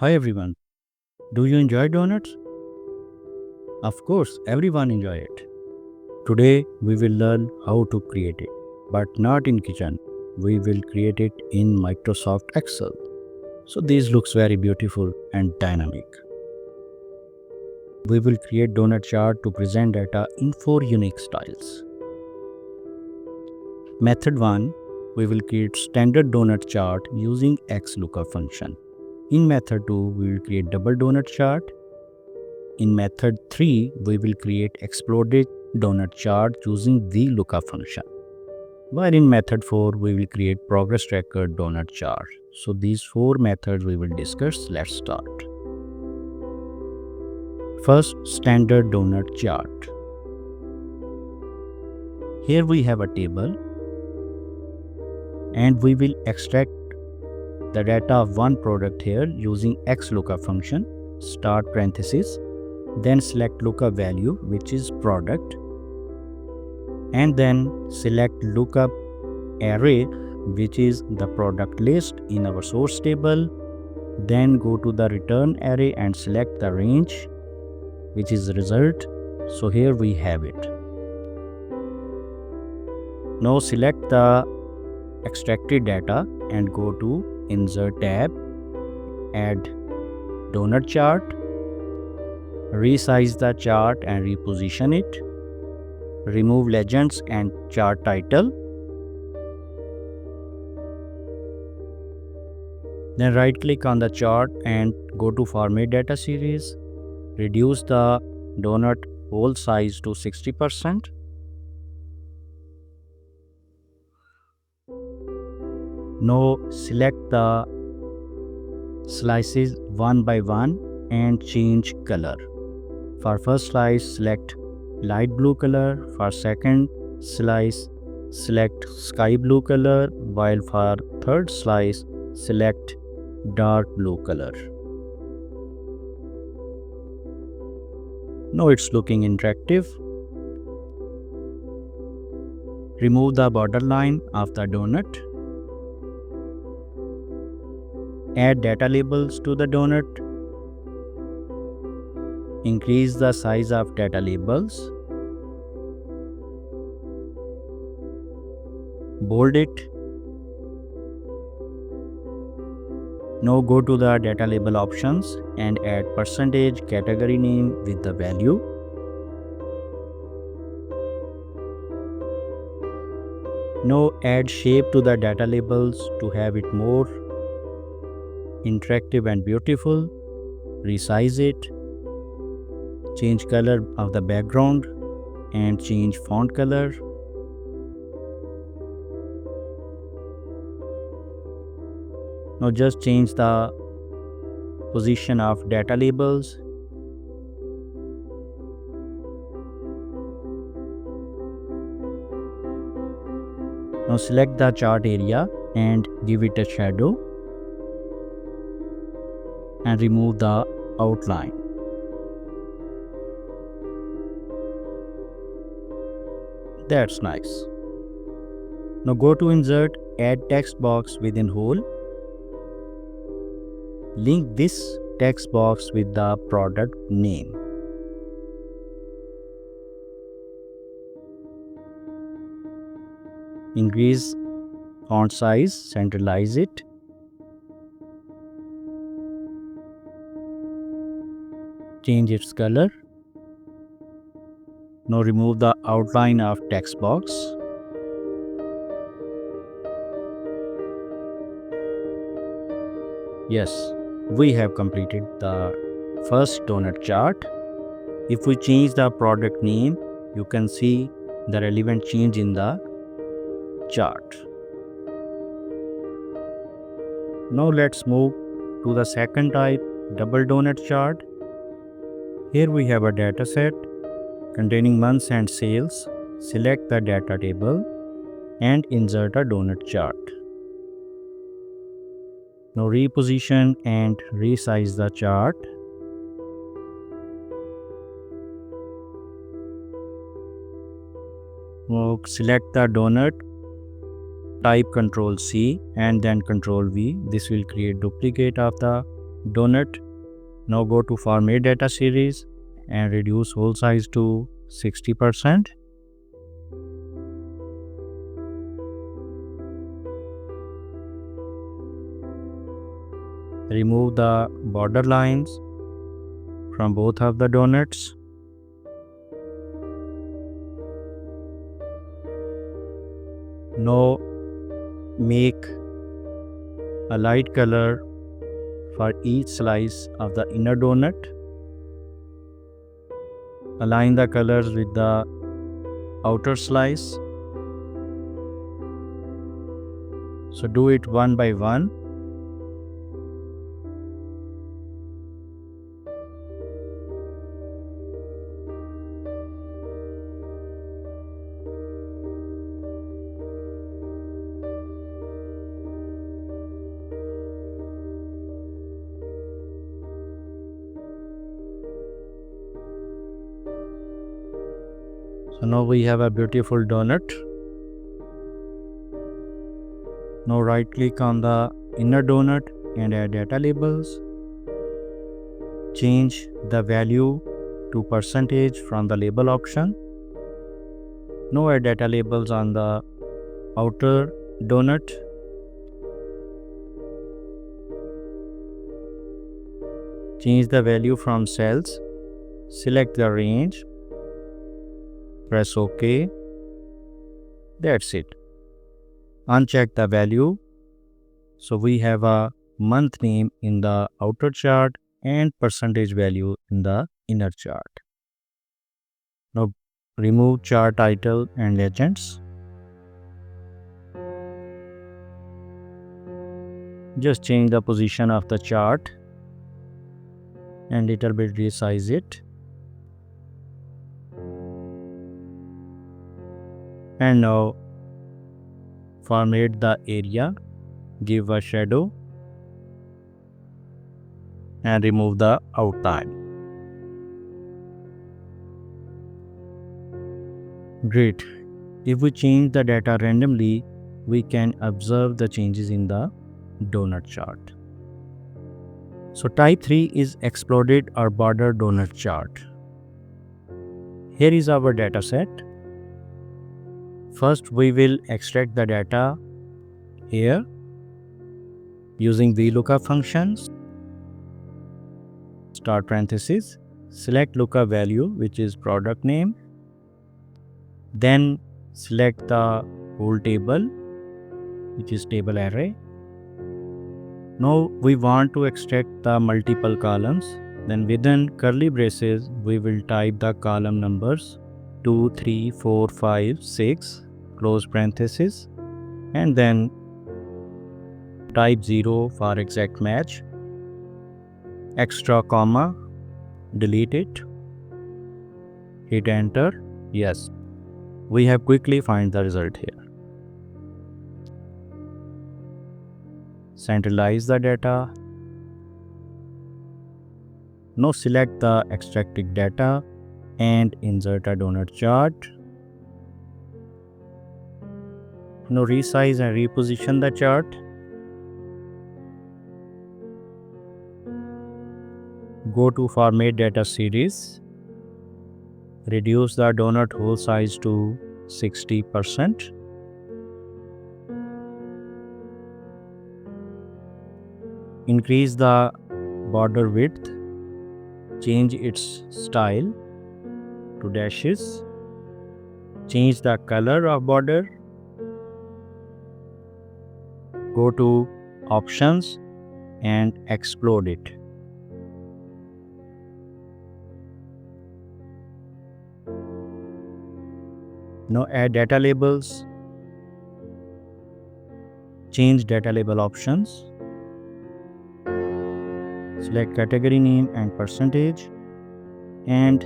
Hi everyone. Do you enjoy donuts? Of course, everyone enjoy it. Today we will learn how to create it, but not in kitchen. We will create it in Microsoft Excel. So this looks very beautiful and dynamic. We will create donut chart to present data in 4 unique styles. Method 1, we will create standard donut chart using xlookup function. In method 2, we will create double donut chart. In method 3, we will create exploded doughnut chart using vlookup function. While in method 4, we will create progress tracker doughnut chart. So these 4 methods we will discuss. Let's start. First, standard doughnut chart. Here we have a table and we will extract the data of one product here using xlookup function, start parenthesis, then select lookup value, which is product, and then select lookup array, which is the product list in our source table. Then go to the return array and select the range, which is result. So here we have it. Now select the extracted data and go to insert tab, add doughnut chart, resize the chart and reposition it, remove legends and chart title, then right click on the chart and go to format data series, reduce the donut hole size to 60%, now select the slices one by one and change color. For first slice, select light blue color. For second slice, select sky blue color. While for third slice, select dark blue color. Now it's looking interactive. Remove the borderline of the donut. Add data labels to the donut. Increase the size of data labels. Bold it. Now go to the data label options and add percentage category name with the value. Now add shape to the data labels to have it more interactive and beautiful. Resize it. Change color of the background and change font color. Now just change the position of data labels. Now select the chart area and give it a shadow and remove the outline. That's nice. Now go to insert, add text box within hole. Link this text box with the product name. Increase font size, centralize it. Change its color. Now remove the outline of text box. Yes, we have completed the first donut chart. If we change the product name, you can see the relevant change in the chart. Now let's move to the second type, double donut chart. Here we have a data set containing months and sales. Select the data table and insert a donut chart. Now reposition and resize the chart. Now select the donut, type Ctrl C and then Ctrl V. This will create duplicate of the donut. Now go to format data series and reduce whole size to 60%. Remove the border lines from both of the donuts. Now make a light color for each slice of the inner donut. Align the colors with the outer slice. So do it one by one. So now we have a beautiful donut. Now right click on the inner donut and add data labels. Change the value to percentage from the label option. Now add data labels on the outer donut. Change the value from cells. Select the range. Press OK. That's it. Uncheck the value. So we have a month name in the outer chart and percentage value in the inner chart. Now remove chart title and legends. Just change the position of the chart and little bit resize it. And now format the area, give a shadow and remove the outline. Great. If we change the data randomly, we can observe the changes in the donut chart. So type 3 is exploded or border donut chart. Here is our data set. First, we will extract the data here using vlookup functions. Start parenthesis, select lookup value, which is product name. Then select the whole table, which is table array. Now we want to extract the multiple columns. Then within curly braces, we will type the column numbers 2, 3, 4, 5, 6, close parenthesis, and then type 0 for exact match, extra comma, delete it, hit enter. Yes, we have quickly find the result here. Centralize the data. Now select the extracted data and insert a donut chart. Now resize and reposition the chart. Go to format data series. Reduce the donut hole size to 60%. Increase the border width. Change its style to dashes. Change the color of border. Go to options and explode it. Now add data labels. Change data label options. Select category name and percentage and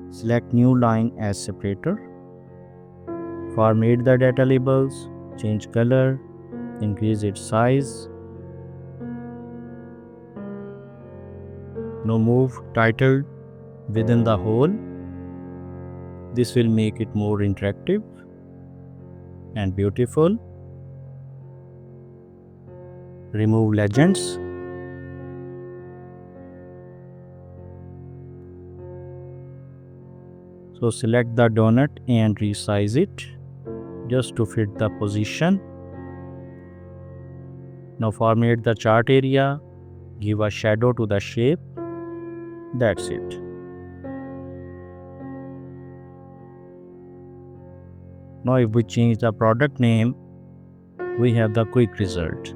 select new line as separator. Format the data labels, change color, increase its size. Now move title within the hole. This will make it more interactive and beautiful. Remove legends. So select the donut and resize it just to fit the position. Now format the chart area, give a shadow to the shape. That's it. Now if we change the product name, we have the quick result.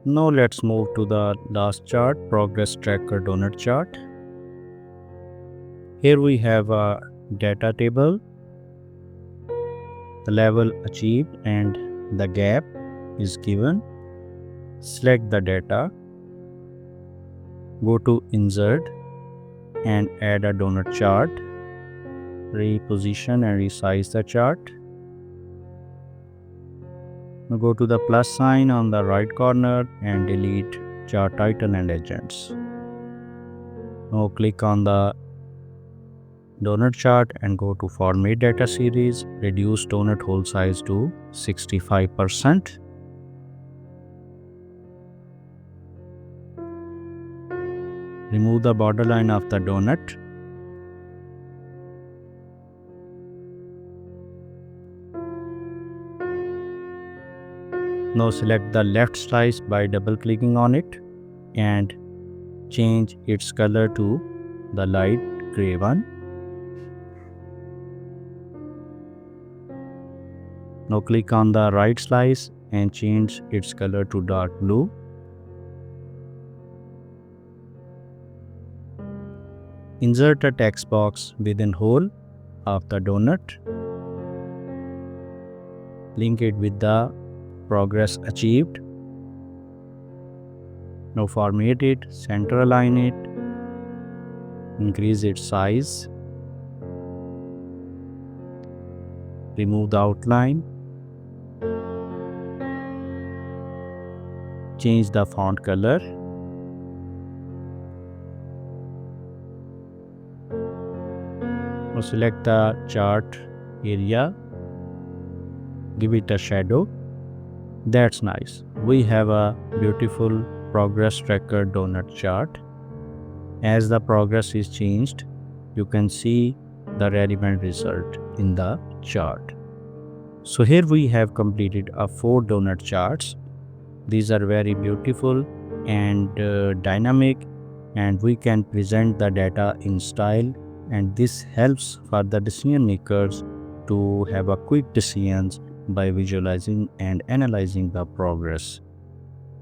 Now let's move to the last chart, progress tracker donut chart. Here we have a data table, the level achieved and the gap is given. Select the data, go to insert and add a donut chart, reposition and resize the chart. Now go to the plus sign on the right corner and delete chart title and agents. Now click on the donut chart and go to format data series, reduce donut hole size to 65%. Remove the borderline of the donut. Now select the left slice by double clicking on it and change its color to the light gray one. Now click on the right slice and change its color to dark blue. Insert a text box within hole of the donut. Link it with the progress achieved. Now format it, center align it, increase its size, remove the outline, change the font color. Now select the chart area, give it a shadow. That's nice. We have a beautiful progress tracker donut chart. As the progress is changed, you can see the relevant result in the chart. So here we have completed 4 donut charts. These are very beautiful and dynamic, and we can present the data in style, and this helps for the decision makers to have a quick decisions by visualizing and analyzing the progress.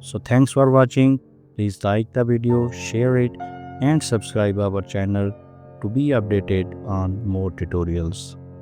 So thanks for watching. Please like the video, share it and subscribe our channel to be updated on more tutorials.